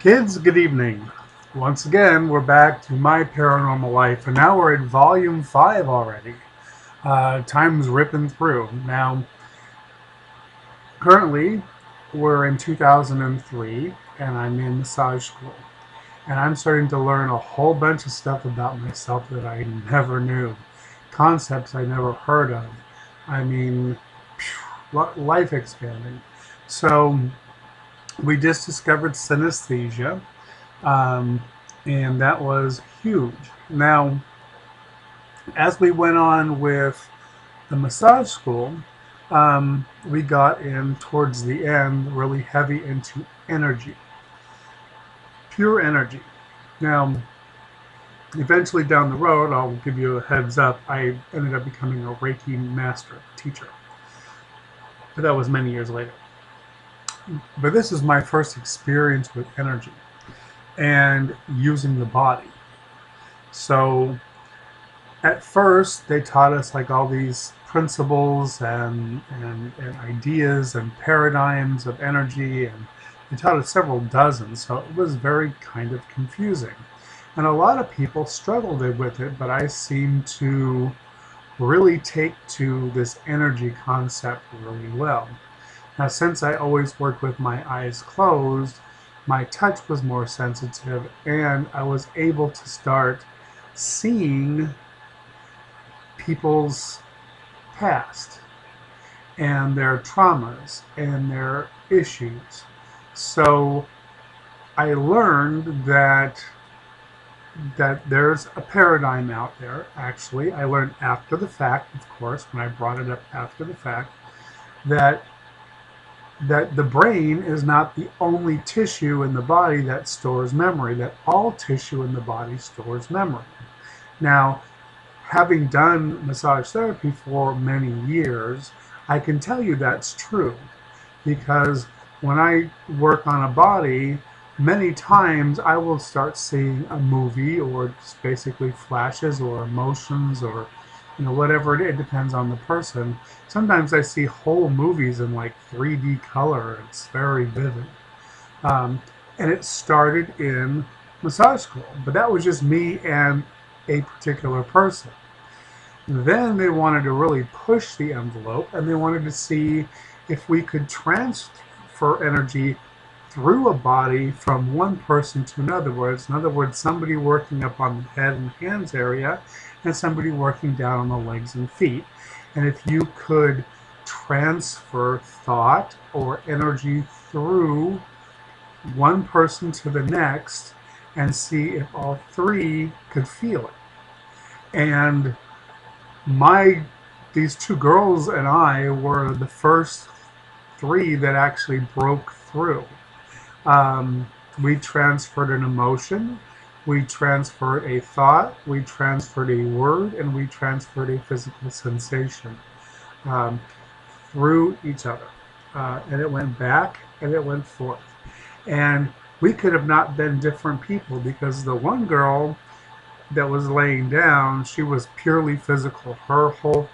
Kids, good evening. Once again, we're back to my paranormal life, and now we're at volume 5 already. Time's ripping through. Now, currently, we're in 2003, and I'm in massage school. And I'm starting to learn a whole bunch of stuff about myself that I never knew. Concepts I never heard of. I mean, life expanding. So, we just discovered synesthesia. Um, and that was huge. Now, as we went on with the massage school, we got in towards the end really heavy into energy, pure energy. Now, eventually down the road, I'll give you a heads up, I ended up becoming a Reiki master teacher. But that was many years later. But this is my first experience with energy and using the body. So at first they taught us like all these principles and ideas and paradigms of energy, and they taught us several dozen, so it was very kind of confusing. And a lot of people struggled with it, but I seem to really take to this energy concept really well. Now, since I always worked with my eyes closed, my touch was more sensitive, and I was able to start seeing people's past and their traumas and their issues. So I learned that there's a paradigm out there. Actually, I learned after the fact, of course, when I brought it up after the fact, that the brain is not the only tissue in the body that stores memory, that all tissue in the body stores memory. Now, having done massage therapy for many years, I can tell you that's true, because when I work on a body, many times I will start seeing a movie, or just basically flashes or emotions, or whatever it depends on the person. Sometimes I see whole movies in like 3D color. It's very vivid. And it started in massage school, but that was just me and a particular person. Then they wanted to really push the envelope, and they wanted to see if we could transfer energy through a body from one person to another. In other words, somebody working up on the head and hands area, and somebody working down on the legs and feet. And if you could transfer thought or energy through one person to the next and see if all three could feel it. And these two girls and I were the first three that actually broke through. We transferred an emotion, we transferred a thought, we transferred a word, and we transferred a physical sensation through each other. And it went back and it went forth. And we could have not been different people, because the one girl that was laying down, she was purely physical.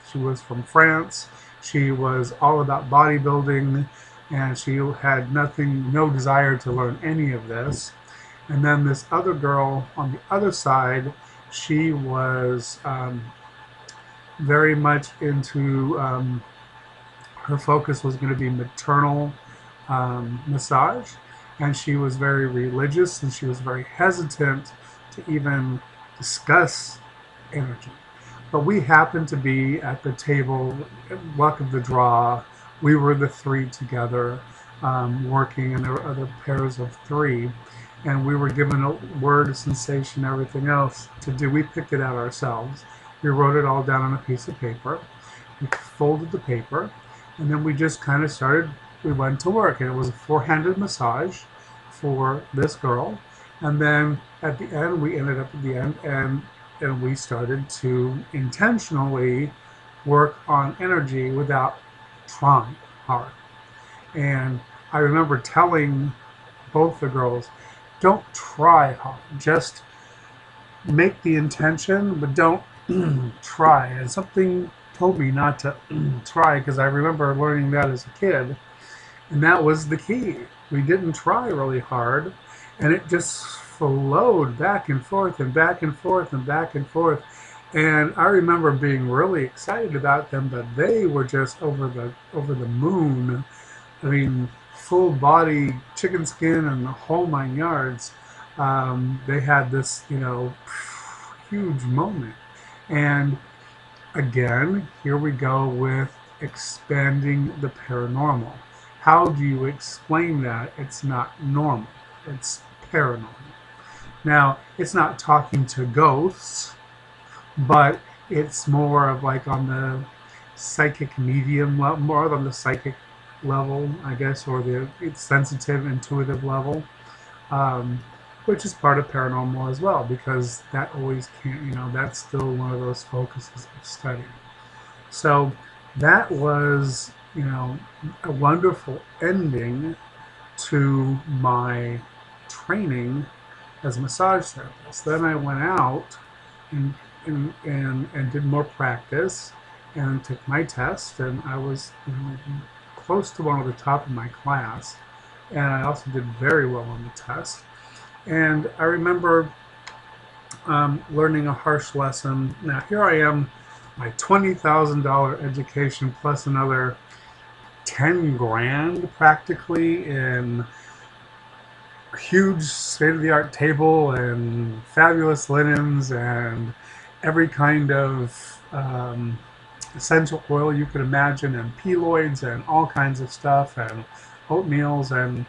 She was from France. She was all about bodybuilding, and she had no desire to learn any of this. And then this other girl on the other side, she was very much into, her focus was going to be maternal massage, and she was very religious, and she was very hesitant to even discuss energy. But we happened to be at the table, luck of the draw. We were the three together working, and there were other pairs of three. And we were given a word, a sensation, everything else to do. We picked it out ourselves. We wrote it all down on a piece of paper. We folded the paper, and then we just kind of we went to work. And it was a 4-handed massage for this girl. And then at the end, we ended up at the end, and we started to intentionally work on energy without trying hard. And I remember telling both the girls, don't try hard, just make the intention, but don't try. And something told me not to try, because I remember learning that as a kid, and that was the key. We didn't try really hard, and it just flowed back and forth and back and forth and back and forth. And I remember being really excited about them, but they were just over the moon. I mean, full body chicken skin and the whole 9 yards. They had this, huge moment. And again, here we go with expanding the paranormal. How do you explain that? It's not normal, it's paranormal. Now, it's not talking to ghosts, but it's more of like on the psychic medium level, more on the psychic level, I guess, or the it's sensitive, intuitive level, um, which is part of paranormal as well, because that always can't, that's still one of those focuses of study. So that was, a wonderful ending to my training as a massage therapist. Then I went out and and did more practice and took my test, and I was close to one of the top of my class, and I also did very well on the test. And I remember learning a harsh lesson. Now here I am, my $20,000 education plus another 10 grand practically in a huge state-of-the-art table and fabulous linens and every kind of essential oil you could imagine, and peloids and all kinds of stuff, and oatmeals and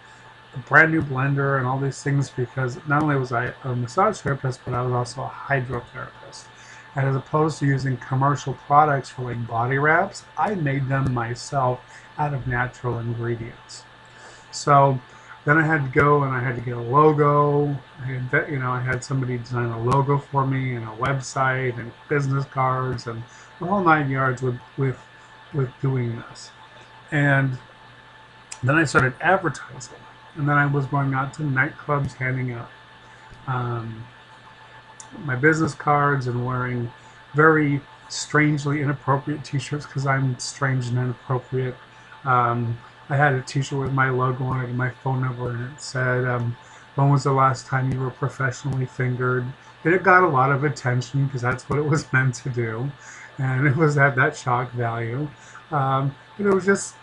a brand new blender and all these things, because not only was I a massage therapist, but I was also a hydrotherapist. And as opposed to using commercial products for like body wraps, I made them myself out of natural ingredients. So then I had to go and I had to get a logo. I had somebody design a logo for me and a website and business cards and the whole 9 yards with doing this. And then I started advertising, and then I was going out to nightclubs handing out um, my business cards and wearing very strangely inappropriate T-shirts because I'm strange and inappropriate. I had a T-shirt with my logo on it and my phone number, and it said, "When was the last time you were professionally fingered?" And it got a lot of attention because that's what it was meant to do, and it was at that shock value. But it was just,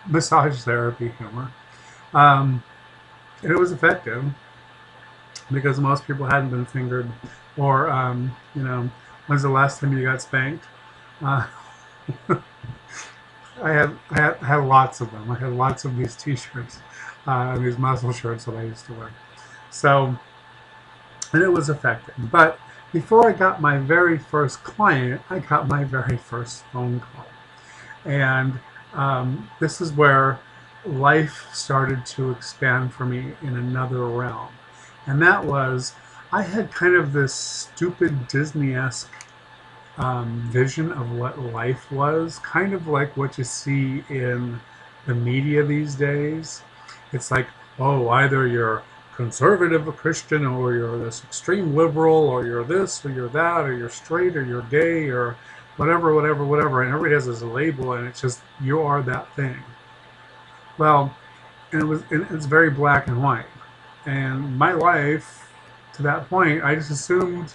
massage therapy humor, um, and it was effective because most people hadn't been fingered, or when's the last time you got spanked? Uh, I had lots of them. I had lots of these T-shirts, these muscle shirts that I used to wear. So, and it was effective. But before I got my very first client, I got my very first phone call, and this is where life started to expand for me in another realm, and that was I had kind of this stupid Disney-esque vision of what life was, kind of like what you see in the media these days. It's like, oh, either you're conservative or Christian, or you're this extreme liberal, or you're this, or you're that, or you're straight, or you're gay, or whatever, whatever, whatever. And everybody has this label, and it's just, you are that thing. Well, and it's very black and white. And my life, to that point, I just assumed,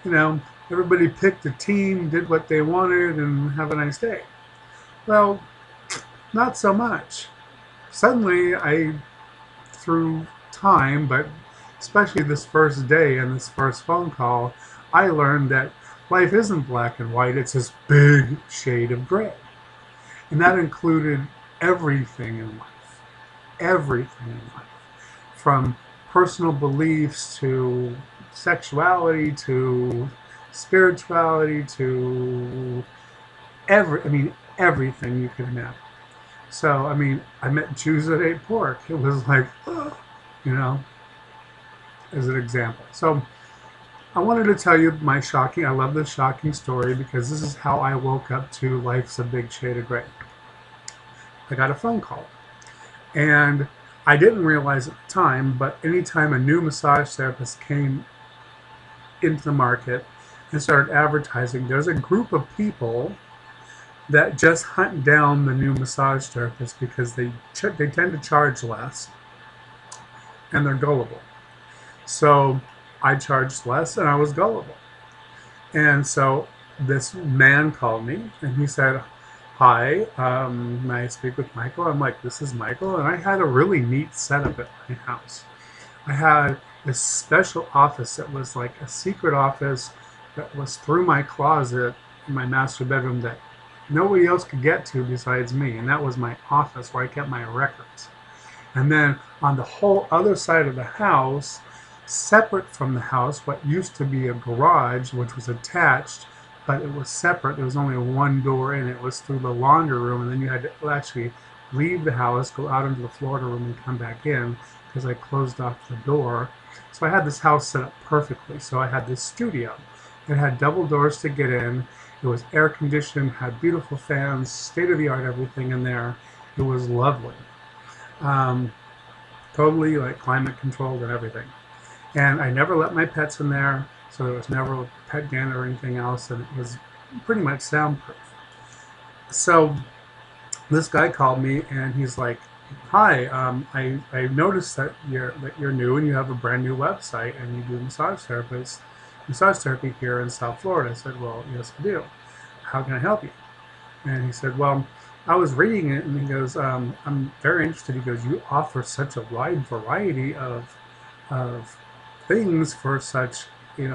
you know, everybody picked a team, did what they wanted, and have a nice day. Well, not so much. Suddenly, through time, but especially this first day and this first phone call, I learned that life isn't black and white, it's this big shade of gray. And that included everything in life. Everything in life. From personal beliefs to sexuality to spirituality to everything you could imagine. So, I met Jews that ate pork. It was like, you know, as an example. So, I wanted to tell you I love this shocking story because this is how I woke up to life's a big shade of gray. I got a phone call. And I didn't realize at the time, but anytime a new massage therapist came into the market and started advertising, there's a group of people that just hunt down the new massage therapist because they tend to charge less and they're gullible. So I charged less and I was gullible. And so this man called me and he said, "Hi, may I speak with Michael?" I'm like, "This is Michael." And I had a really neat setup at my house. I had this special office that was like a secret office that was through my closet in my master bedroom that nobody else could get to besides me. And that was my office where I kept my records. And then on the whole other side of the house, separate from the house, what used to be a garage, which was attached, but it was separate. There was only one door in. It was through the laundry room, and then you had to actually leave the house, go out into the Florida room, and come back in because I closed off the door. So I had this house set up perfectly. So I had this studio. It had double doors to get in. It was air conditioned, had beautiful fans, state of the art everything in there. It was lovely. Um, Totally like climate controlled and everything. And I never let my pets in there, so there was never a pet den or anything else, and it was pretty much soundproof. So this guy called me and he's like, "Hi, I noticed that you're new and you have a brand new website and you do massage therapy here in South Florida." I said, "Well, yes, I do. How can I help you?" And he said, "Well, I was reading it," and he goes, "I'm very interested." He goes, "You offer such a wide variety of things for such,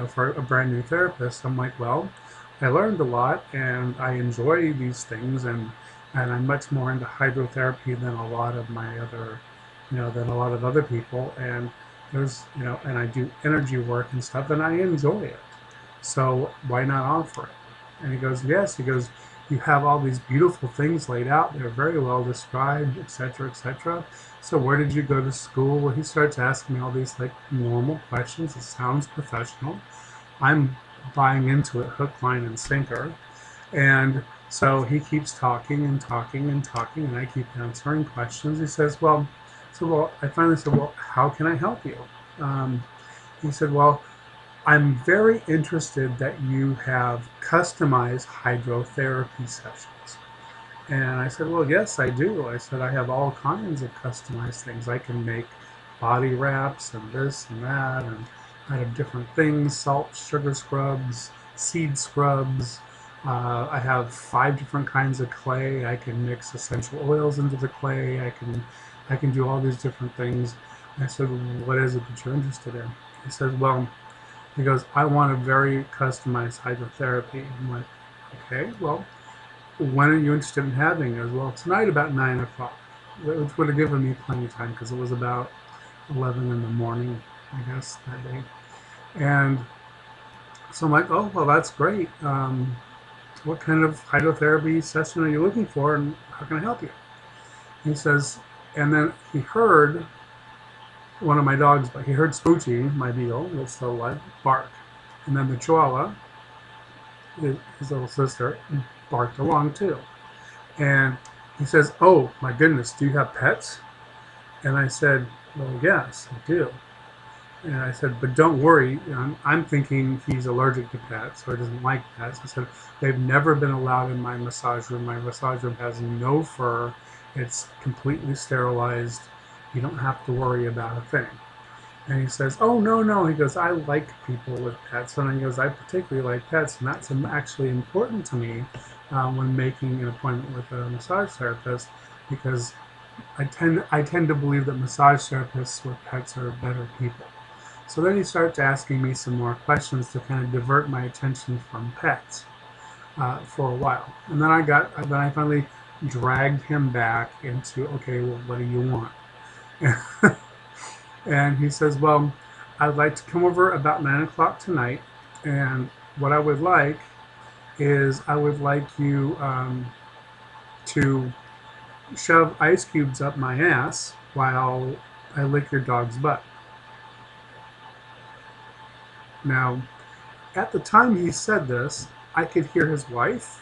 for a brand new therapist." I'm like, "Well, I learned a lot and I enjoy these things, and I'm much more into hydrotherapy than a lot of my other, than a lot of other people. And and I do energy work and stuff and I enjoy it. So why not offer it?" And he goes, "Yes." He goes, "You have all these beautiful things laid out. They're very well described, etc., etc. So where did you go to school?" Well, he starts asking me all these like normal questions. It sounds professional. I'm buying into it hook, line, and sinker. And so he keeps talking and talking and talking, and I keep answering questions. He says, I finally said, "Well, how can I help you?" Um, he said, "Well, I'm very interested that you have customized hydrotherapy sessions." And I said, "Well, yes, I do." I said, "I have all kinds of customized things. I can make body wraps and this and that, and I have different things, salt, sugar scrubs, seed scrubs. I have 5 different kinds of clay. I can mix essential oils into the clay. I can do all these different things." I said, "What is it that you're interested in?" He said, "Well," he goes, "I want a very customized hydrotherapy." I'm like, "Okay, well, when are you interested in having it?" "Well, tonight about 9 o'clock," which would have given me plenty of time because it was about 11 in the morning, I guess, that day. And so I'm like, "Oh, well, that's great. What kind of hydrotherapy session are you looking for, and how can I help you?" He says, and then he heard one of my dogs, but he heard Spoochie, my beagle, that's still alive, bark. And then the Chihuahua, his little sister, barked along too. And he says, "Oh my goodness, do you have pets?" And I said, "Well, yes, I do." And I said, "But don't worry." I'm thinking he's allergic to pets or doesn't like pets. I said, "They've never been allowed in my massage room. My massage room has no fur. It's completely sterilized. You don't have to worry about a thing." And he says, "Oh, no, no." He goes, "I like people with pets." And he goes, "I particularly like pets. And that's actually important to me when making an appointment with a massage therapist because I tend to believe that massage therapists with pets are better people." So then he starts asking me some more questions to kind of divert my attention from pets for a while. And then I finally dragged him back into, "Okay, well, what do you want?" And he says, "Well, I'd like to come over about 9 o'clock tonight. And what I would like is I would like you to shove ice cubes up my ass while I lick your dog's butt." Now, at the time he said this, I could hear his wife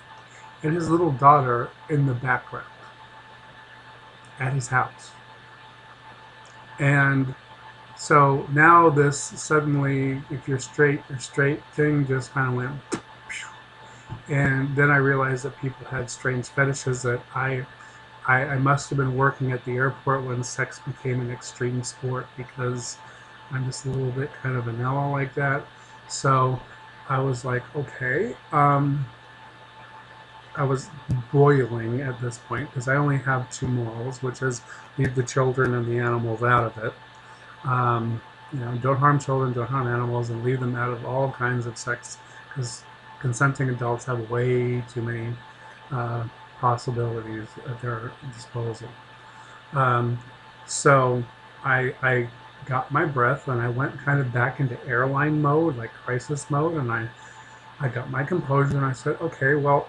and his little daughter in the background at his house. And so now this suddenly, if you're straight thing just kind of went. And then I realized that people had strange fetishes that I must have been working at the airport when sex became an extreme sport because I'm just a little bit kind of vanilla like that. So I was like, okay. I was boiling at this point because I only have two morals, which is leave the children and the animals out of it. Um, don't harm children, don't harm animals, and leave them out of all kinds of sex because consenting adults have way too many uh, possibilities at their disposal. Um, so I got my breath and I went kind of back into airline mode, like crisis mode, and I got my composure and I said, okay, well,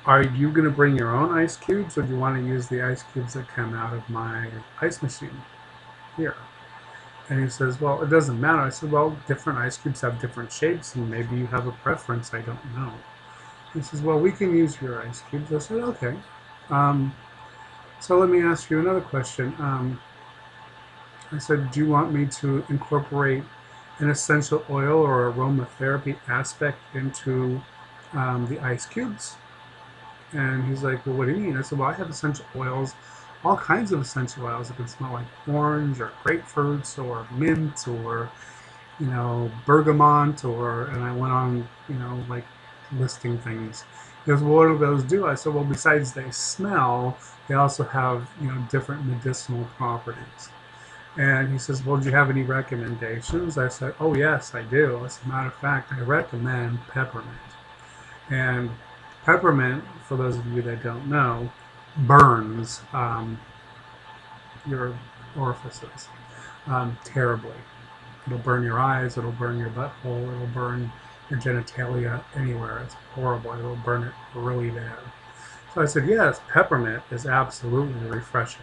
are you going to bring your own ice cubes or do you want to use the ice cubes that come out of my ice machine here? And he says, well, it doesn't matter. I said, well, different ice cubes have different shapes and maybe you have a preference. I don't know. He says, well, we can use your ice cubes. I said, okay. Um, so let me ask you another question. I said, do you want me to incorporate an essential oil or aromatherapy aspect into the ice cubes? And he's like, well, what do you mean? I said, well, I have essential oils, all kinds of essential oils. It can smell like orange or grapefruits or mint or, bergamot and I went on, like listing things. He goes, well, what do those do? I said, well, besides they smell, they also have, different medicinal properties. And he says, well, do you have any recommendations? I said, oh, yes, I do. As a matter of fact, I recommend peppermint. And peppermint, for those of you that don't know, burns your orifices terribly. It'll burn your eyes, it'll burn your butthole, it'll burn your genitalia anywhere. It's horrible. It'll burn it really bad. So I said, yes, peppermint is absolutely refreshing.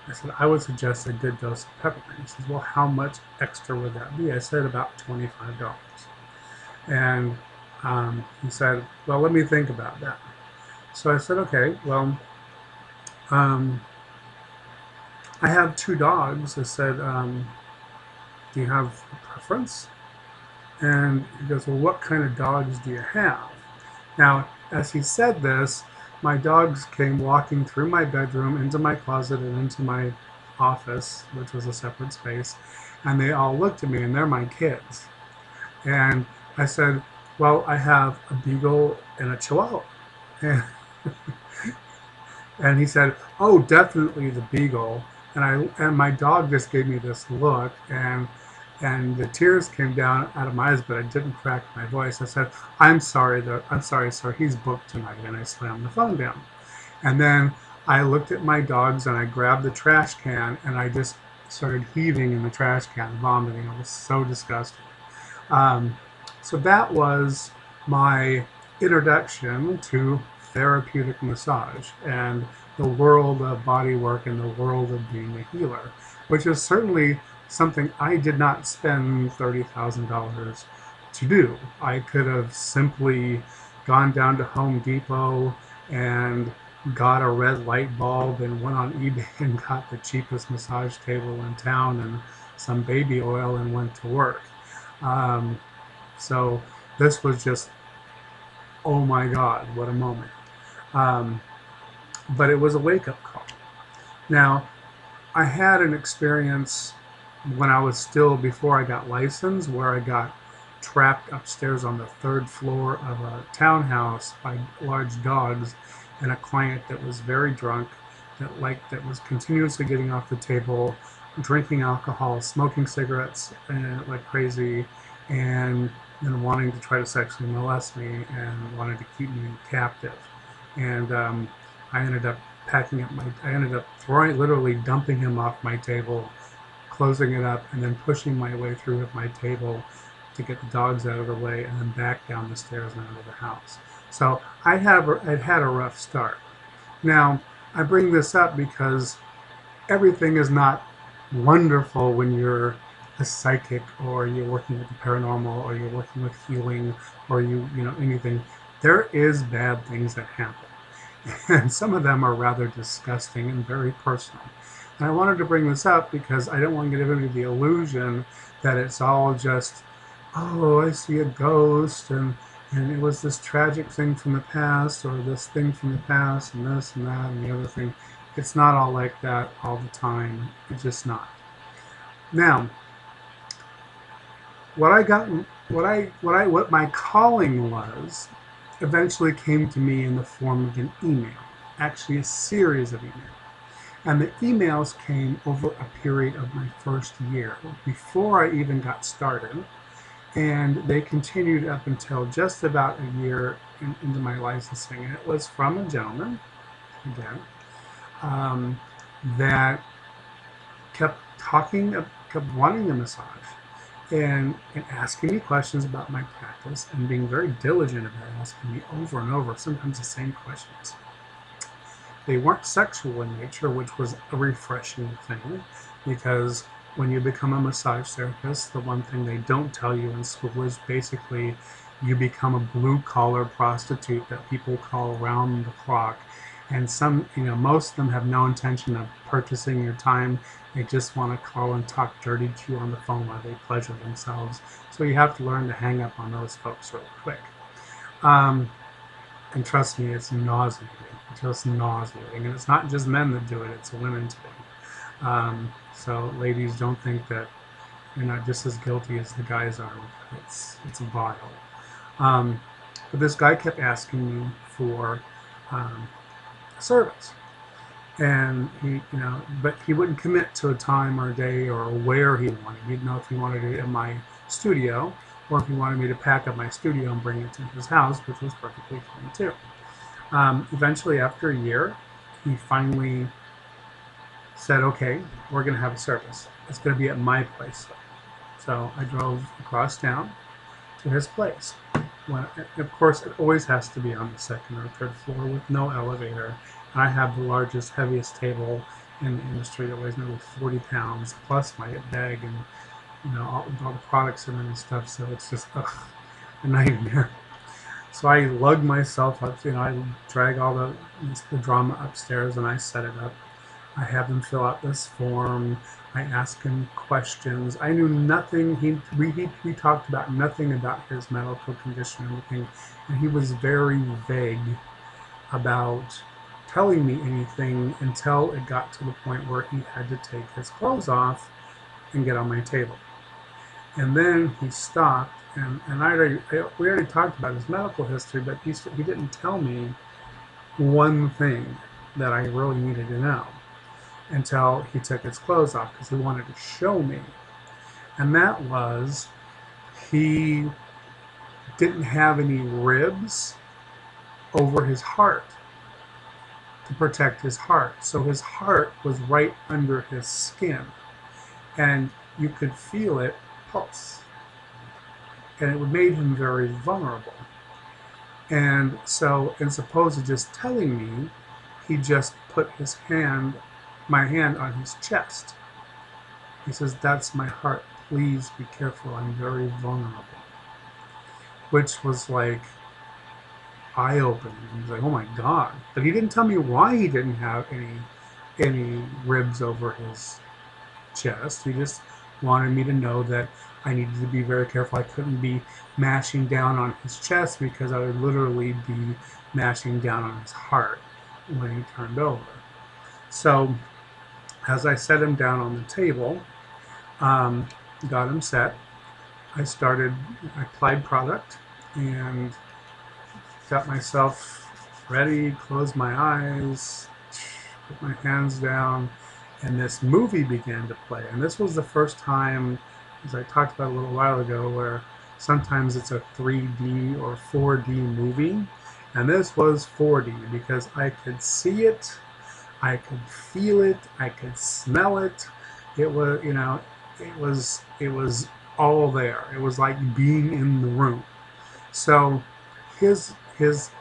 I said, I would suggest a good dose of peppermint. He says, well, how much extra would that be? I said, about $25. And he said, well, let me think about that. So I said, okay, well, um, I have two dogs. I said, do you have a preference? And he goes, well, what kind of dogs do you have? Now, as he said this, my dogs came walking through my bedroom, into my closet, and into my office, which was a separate space, and they all looked at me, and they're my kids. And I said, well, I have a beagle and a chihuahua. And, and he said, oh, definitely the beagle. And my dog just gave me this look, and the tears came down out of my eyes, but I didn't crack my voice. I said, I'm sorry, sir, he's booked tonight. And I slammed the phone down. And then I looked at my dogs and I grabbed the trash can and I just started heaving in the trash can, vomiting. It was so disgusting. Um, so that was my introduction to therapeutic massage and the world of body work and the world of being a healer, which is certainly something I did not spend $30,000 to do. I could have simply gone down to Home Depot and got a red light bulb and went on eBay and got the cheapest massage table in town and some baby oil and went to work. Um, so this was just, oh my God, what a moment. Um, but it was a wake-up call. Now, I had an experience when I was still, before I got licensed, where I got trapped upstairs on the third floor of a townhouse by large dogs and a client that was very drunk, that was continuously getting off the table, drinking alcohol, smoking cigarettes like crazy, and then wanting to try to sexually molest me and wanted to keep me captive. And I ended up I ended up literally dumping him off my table, closing it up, and then pushing my way through with my table to get the dogs out of the way, and then back down the stairs and out of the house. So I'd had a rough start. Now, I bring this up because everything is not wonderful when you're a psychic or you're working with the paranormal or you're working with healing or anything. There is bad things that happen. And some of them are rather disgusting and very personal. And I wanted to bring this up because I don't want to give anybody the illusion that it's all just, oh, I see a ghost and it was this tragic thing from the past or this thing from the past and this and that and the other thing. It's not all like that all the time. It's just not. Now, what I got, what my calling was, eventually came to me in the form of an email, actually a series of emails. And the emails came over a period of my first year, before I even got started. And they continued up until just about a year into my licensing. And it was from a gentleman, again, um, that kept kept wanting a massage and asking me questions about my practice and being very diligent about asking me over and over, sometimes the same questions. They weren't sexual in nature, which was a refreshing thing, because when you become a massage therapist, the one thing they don't tell you in school is basically you become a blue collar prostitute that people call around the clock. And most of them have no intention of purchasing your time. They just want to call and talk dirty to you on the phone while they pleasure themselves. So you have to learn to hang up on those folks real quick. Um, and trust me, it's nauseating, just nauseating. And it's not just men that do it, it's women too. So ladies, don't think that you're not just as guilty as the guys are. It's vile. Um, but this guy kept asking me for um, service, and but he wouldn't commit to a time or a day or where he wanted. He'd know if he wanted it in my studio, or if he wanted me to pack up my studio and bring it to his house, which was perfectly fine too. Eventually, after a year, he finally said, okay, we're going to have a service. It's going to be at my place. So I drove across town to his place. Of course, it always has to be on the second or third floor with no elevator. And I have the largest, heaviest table in the industry that weighs nearly 40 pounds, plus my bag and all the products in it and stuff. So it's just a nightmare. So I lug myself up. I drag all the drama upstairs and I set it up. I have him fill out this form. I ask him questions. I knew nothing. We talked about nothing about his medical condition or anything, and he was very vague about telling me anything until it got to the point where he had to take his clothes off and get on my table. And then he stopped, and we already talked about his medical history, but he didn't tell me one thing that I really needed to know until he took his clothes off, because he wanted to show me. And that was, he didn't have any ribs over his heart to protect his heart. So his heart was right under his skin, and you could feel it pulse. And it made him very vulnerable. And so, as opposed to just telling me, he just put my hand on his chest. He says, that's my heart. Please be careful. I'm very vulnerable. Which was like eye-opening. He's like, oh my God. But he didn't tell me why he didn't have any ribs over his chest. He just wanted me to know that I needed to be very careful. I couldn't be mashing down on his chest, because I would literally be mashing down on his heart when he turned over. So as I set him down on the table, got him set, I applied product and got myself ready, closed my eyes, put my hands down, and this movie began to play. And this was the first time, as I talked about a little while ago, where sometimes it's a 3D or 4D movie. And this was 4D, because I could see it, I could feel it, I could smell it. It was, it was all there. It was like being in the room. So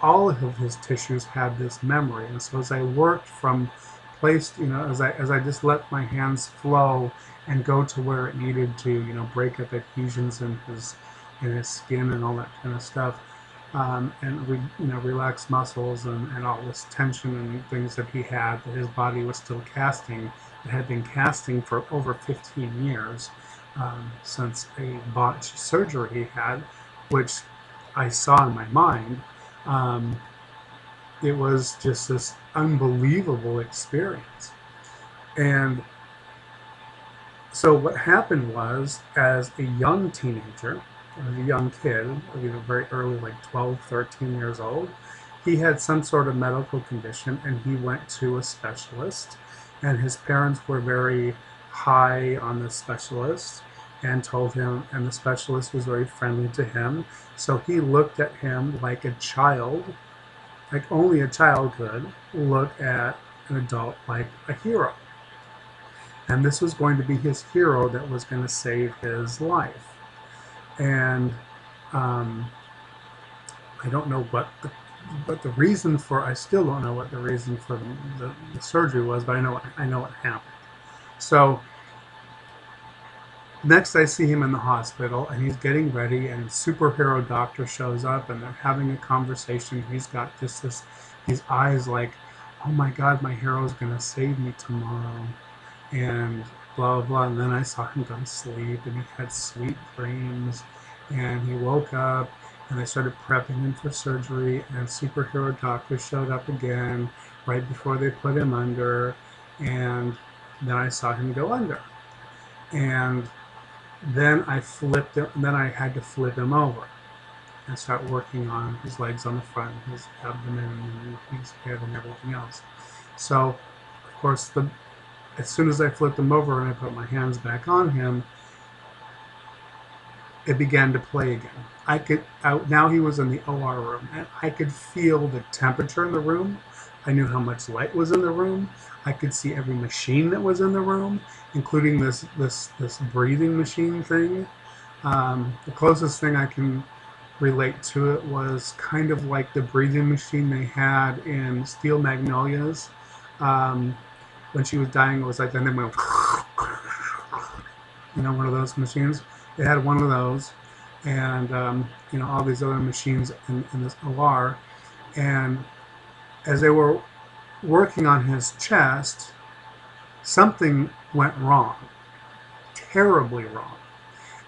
all of his tissues had this memory. And so as I worked from place, as I just let my hands flow and go to where it needed to, break up adhesions in his skin and all that kind of stuff, relax muscles and all this tension and things that he had, that his body was still casting. It had been casting for over 15 years, since a botched surgery he had, which I saw in my mind. It was just this unbelievable experience. And So what happened was, as a young teenager, as a young kid, very early, like 12, 13 years old, he had some sort of medical condition and he went to a specialist, and his parents were very high on the specialist and told him, and the specialist was very friendly to him. So he looked at him like a child, like only a child could look at an adult like a hero. And this was going to be his hero that was going to save his life. And um, I don't know what the reason for. I still don't know what the reason for the surgery was, but I know what happened. So next, I see him in the hospital, and he's getting ready, and superhero doctor shows up, and they're having a conversation. He's got just this, his eyes like, oh my God, my hero's gonna save me tomorrow, and blah blah. And then I saw him go to sleep, and he had sweet dreams, and he woke up, and they started prepping him for surgery, and superhero doctor showed up again right before they put him under, and then I saw him go under, and then I had to flip him over and start working on his legs on the front, his abdomen, and his head, and everything else. So, of course, as soon as I flipped him over and I put my hands back on him, it began to play again. Now he was in the OR room, and I could feel the temperature in the room. I knew how much light was in the room. I could see every machine that was in the room, including this breathing machine thing. The closest thing I can relate to it was kind of like the breathing machine they had in Steel Magnolias. Um, when she was dying, it was like, then they went, one of those machines. They had one of those, and all these other machines in this OR. And as they were working on his chest, something went wrong, terribly wrong,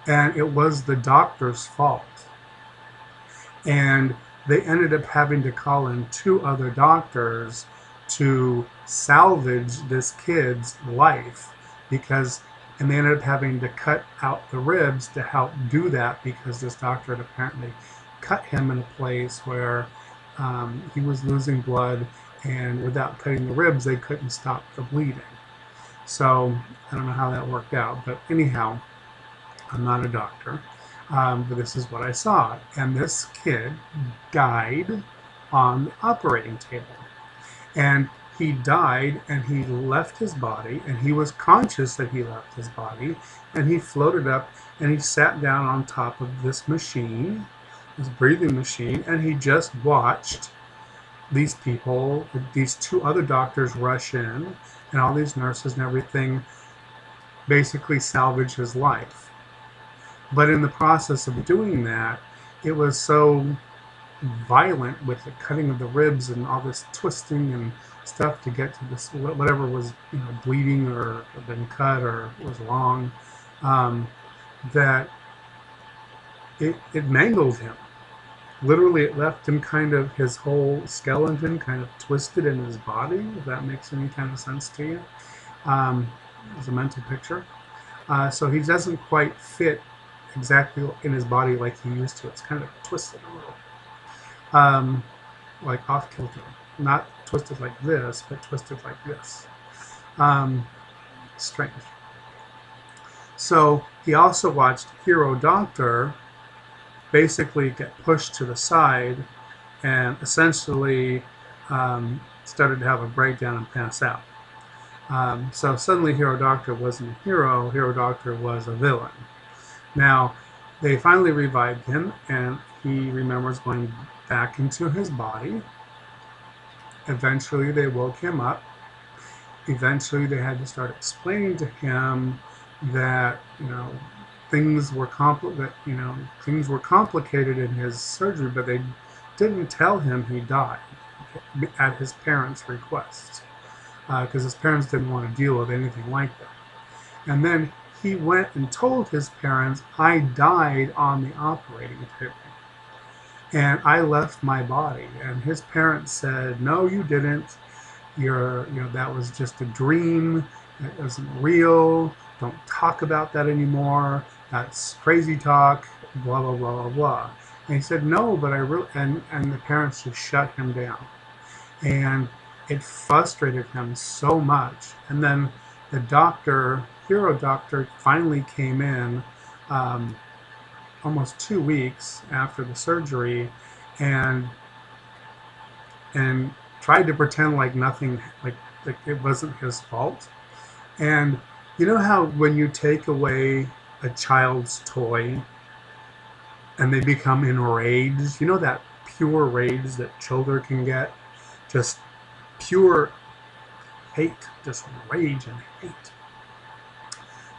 and it was the doctor's fault. And they ended up having to call in two other doctors to salvage this kid's life, and they ended up having to cut out the ribs to help do that, because this doctor had apparently cut him in a place where he was losing blood, and without cutting the ribs, they couldn't stop the bleeding. So I don't know how that worked out, but anyhow, I'm not a doctor, but this is what I saw. And this kid died on the operating table. And he died, and he left his body, and he was conscious that he left his body, and he floated up, and he sat down on top of this machine, this breathing machine, and he just watched these people, these two other doctors rush in, and all these nurses and everything, basically salvage his life. But in the process of doing that, it was so violent with the cutting of the ribs and all this twisting and stuff to get to this whatever was bleeding or been cut or was wrong, that it mangled him. Literally, it left him kind of, his whole skeleton kind of twisted in his body, if that makes any kind of sense to you, as a mental picture. So he doesn't quite fit exactly in his body like he used to. It's kind of twisted a little, like off kilter. Not twisted like this, but twisted like this. Strange. So he also watched Hero Doctor basically get pushed to the side and essentially started to have a breakdown and pass out. So suddenly Hero Doctor wasn't a hero, Hero Doctor was a villain. Now, they finally revived him, and he remembers going back into his body. Eventually, they woke him up. Eventually, they had to start explaining to him that, things were things were complicated in his surgery, but they didn't tell him he died at his parents' request, because his parents didn't want to deal with anything like that. And then he went and told his parents, I died on the operating table, and I left my body. And his parents said, no, you didn't. That was just a dream. It isn't real. Don't talk about that anymore. That's crazy talk. Blah blah blah blah blah. And he said, no, but I really, and the parents just shut him down. And it frustrated him so much. And then the doctor, hero doctor, finally came in um, almost 2 weeks after the surgery, and and tried to pretend like nothing, like it wasn't his fault. And you know how when you take away a child's toy and they become enraged, you know that pure rage that children can get, just pure hate, just rage and hate.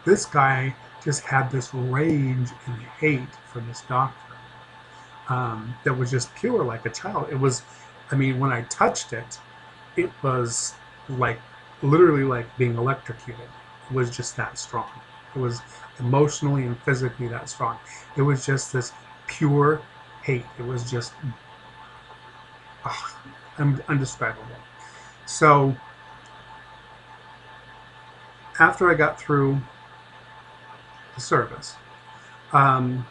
This guy just had this rage and hate for this doctor that was just pure like a child. It was, I mean, when I touched it, it was like literally like being electrocuted. It was just that strong. It was emotionally and physically that strong. It was just this pure hate. It was just undescribable. So after I got through the service, I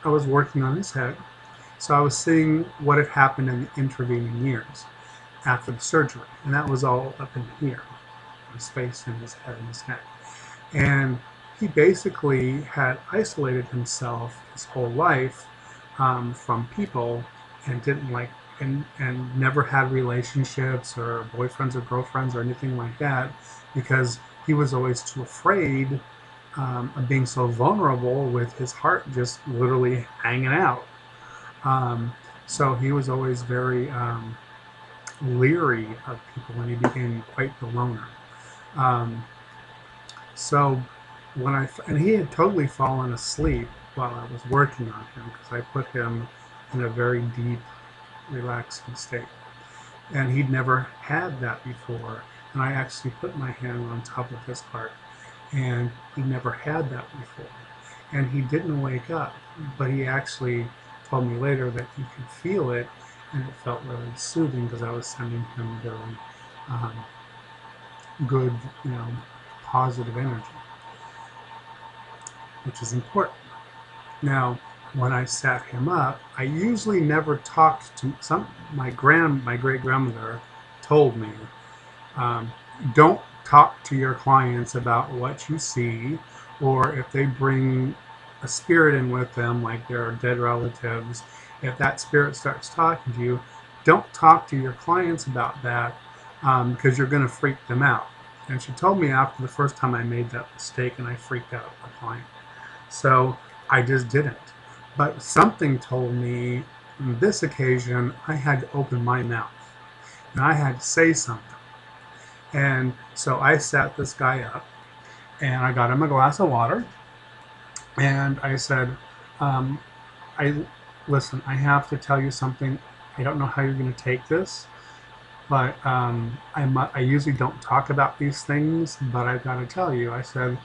was working on his head. So I was seeing what had happened in the intervening years after the surgery. And that was all up in here, his face and his head and his neck. And he basically had isolated himself his whole life from people, and didn't like, and never had relationships or boyfriends or girlfriends or anything like that, because he was always too afraid of being so vulnerable with his heart just literally hanging out. So he was always very leery of people, and he became quite the loner. Um, so and he had totally fallen asleep while I was working on him, because I put him in a very deep, relaxing state. And he'd never had that before. And I actually put my hand on top of his heart, and he never had that before. And he didn't wake up, but he actually told me later that he could feel it, and it felt really soothing, because I was sending him very um, good, positive energy, which is important. Now, when I sat him up, I usually never talked to my great grandmother told me, um, don't talk to your clients about what you see, or if they bring a spirit in with them, like their dead relatives, if that spirit starts talking to you, don't talk to your clients about that, because you're going to freak them out. And she told me after the first time I made that mistake, and I freaked out a client. So I just didn't. But something told me on this occasion I had to open my mouth, and I had to say something. And so I sat this guy up, and I got him a glass of water, and I said, um, I listen, I have to tell you something. I don't know how you're going to take this, but I usually don't talk about these things, but I've got to tell you. I said,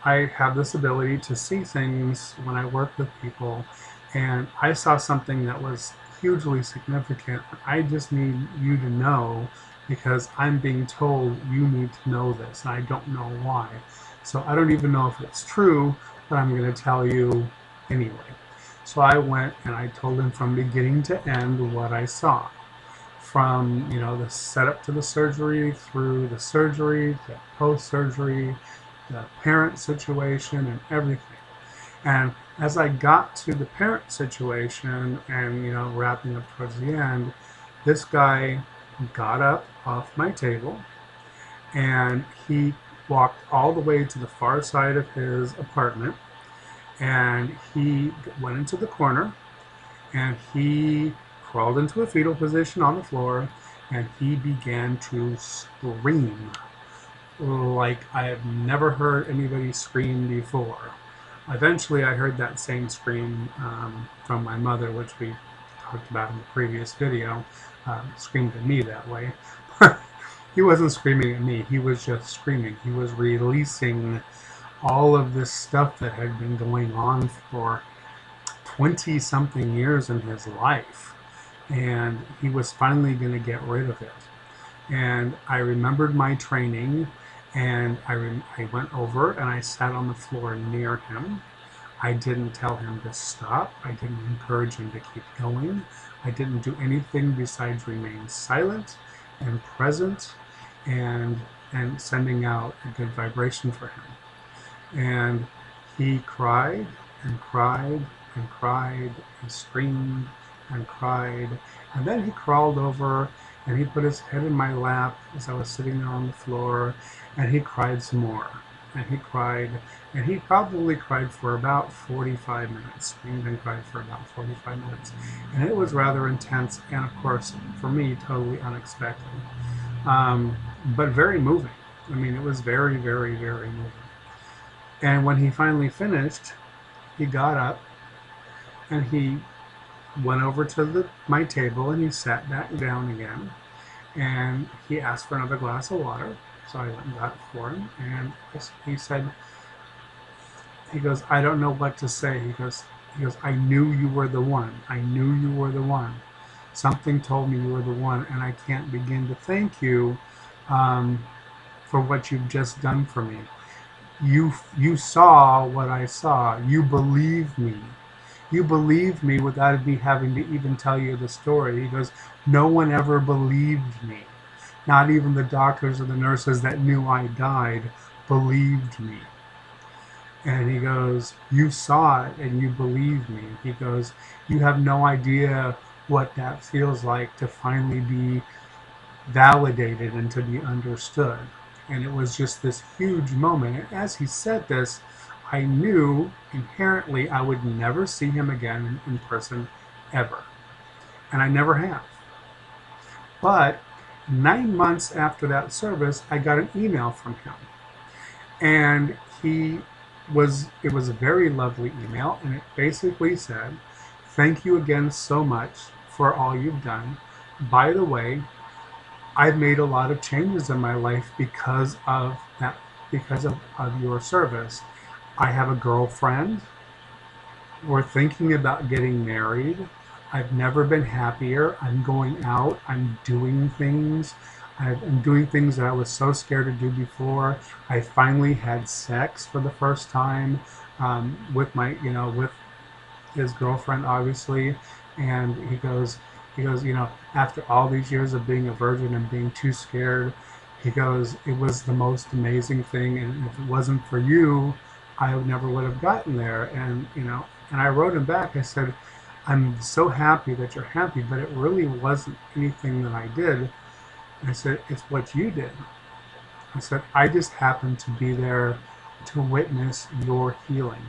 I have this ability to see things when I work with people, and I saw something that was hugely significant. I just need you to know, because I'm being told you need to know this, and I don't know why. So I don't even know if it's true, but I'm going to tell you anyway. So I went and I told him from beginning to end what I saw. From, the setup to the surgery, through the surgery, the post-surgery, the parent situation, and everything. And as I got to the parent situation and, wrapping up towards the end, this guy got up off my table, and he walked all the way to the far side of his apartment, and he went into the corner, and he crawled into a fetal position on the floor, and he began to scream like I have never heard anybody scream before. Eventually, I heard that same scream from my mother, which we talked about in the previous video. Screamed at me that way. He wasn't screaming at me. He was just screaming. He was releasing all of this stuff that had been going on for 20-something years in his life. And he was finally going to get rid of it. And I remembered my training, And I went over and I sat on the floor near him. I didn't tell him to stop. I didn't encourage him to keep going. I didn't do anything besides remain silent and present and sending out a good vibration for him. And he cried and cried and cried and screamed and cried. And then he crawled over and he put his head in my lap as I was sitting there on the floor, and he cried some more. And he cried, and he probably cried for about 45 minutes. Screamed and cried for about 45 minutes. And it was rather intense, and of course, for me, totally unexpected. But very moving. I mean, it was very, very, very moving. And when he finally finished, he got up and he went over to my table and he sat back down again. And he asked for another glass of water. So I went and got it for him. And he said, he goes, I don't know what to say. He goes, I knew you were the one. I knew you were the one. Something told me you were the one, and I can't begin to thank you for what you've just done for me. You saw what I saw. You believed me. You believed me without me having to even tell you the story. He goes, no one ever believed me. Not even the doctors or the nurses that knew I died believed me. And he goes, you saw it and you believed me. He goes, you have no idea what that feels like to finally be validated and to be understood. And it was just this huge moment. And as he said this, I knew inherently I would never see him again in person ever. And I never have. But 9 months after that service, I got an email from him. And it was a very lovely email, and it basically said, thank you again so much for all you've done. By the way, I've made a lot of changes in my life because of that, because of your service. I have a girlfriend. We're thinking about getting married. I've never been happier. I'm going out. I'm doing things. I'm doing things that I was so scared to do before. I finally had sex for the first time with with his girlfriend, obviously. And he goes, after all these years of being a virgin and being too scared, he goes, it was the most amazing thing. And if it wasn't for you, I never would have gotten there. And, and I wrote him back. I said, I'm so happy that you're happy, but it really wasn't anything that I did. I said, it's what you did. I said, I just happened to be there to witness your healing.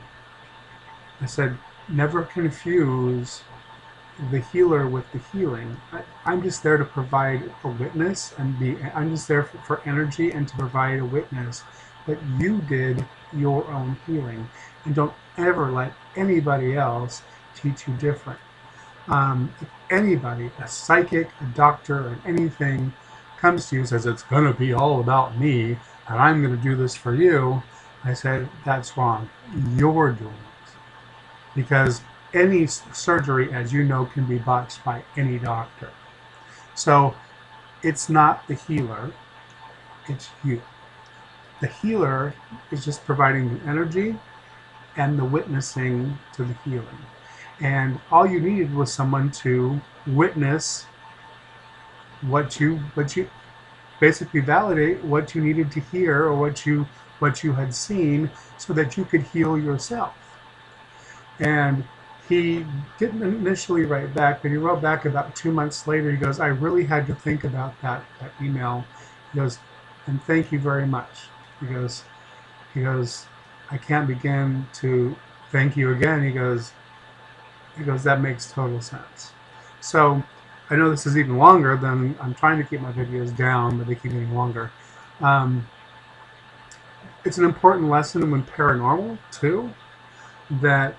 I said, never confuse the healer with the healing. I'm just there to provide a witness I'm just there for energy and to provide a witness that you did your own healing. And don't ever let anybody else teach you different. If anybody, a psychic, a doctor, or anything comes to you and says, it's going to be all about me and I'm going to do this for you, I said, that's wrong. You're doing it. Because any surgery, as you know, can be botched by any doctor. So it's not the healer, it's you. The healer is just providing the energy and the witnessing to the healing. And all you needed was someone to witness what you basically validate what you needed to hear or what you had seen so that you could heal yourself. And he didn't initially write back, but he wrote back about 2 months later. He goes, I really had to think about that email. He goes, and thank you very much. He goes, I can't begin to thank you again. He goes, that makes total sense. So I know this is even longer than, I'm trying to keep my videos down, but they keep getting longer. It's an important lesson when paranormal too, that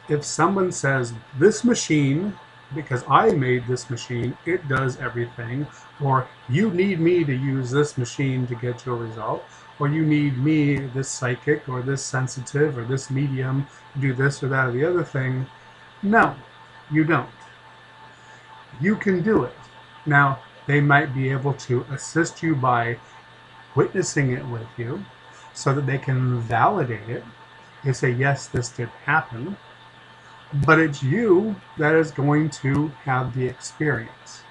if someone says, this machine, because I made this machine, it does everything, or you need me to use this machine to get your result, or you need me, this psychic, or this sensitive, or this medium, to do this or that or the other thing, no, you don't. You can do it. Now, they might be able to assist you by witnessing it with you so that they can validate it. They say, yes, this did happen, but it's you that is going to have the experience.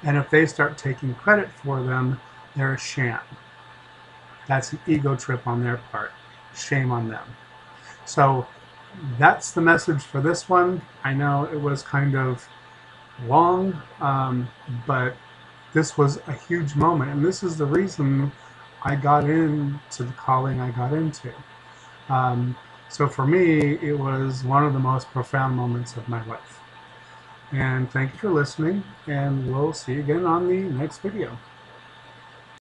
And if they start taking credit for them, they're a sham. That's an ego trip on their part. Shame on them. So that's the message for this one. I know it was kind of long, but this was a huge moment. And this is the reason I got into the calling I got into. Um, so for me, it was one of the most profound moments of my life. And thank you for listening, and we'll see you again on the next video.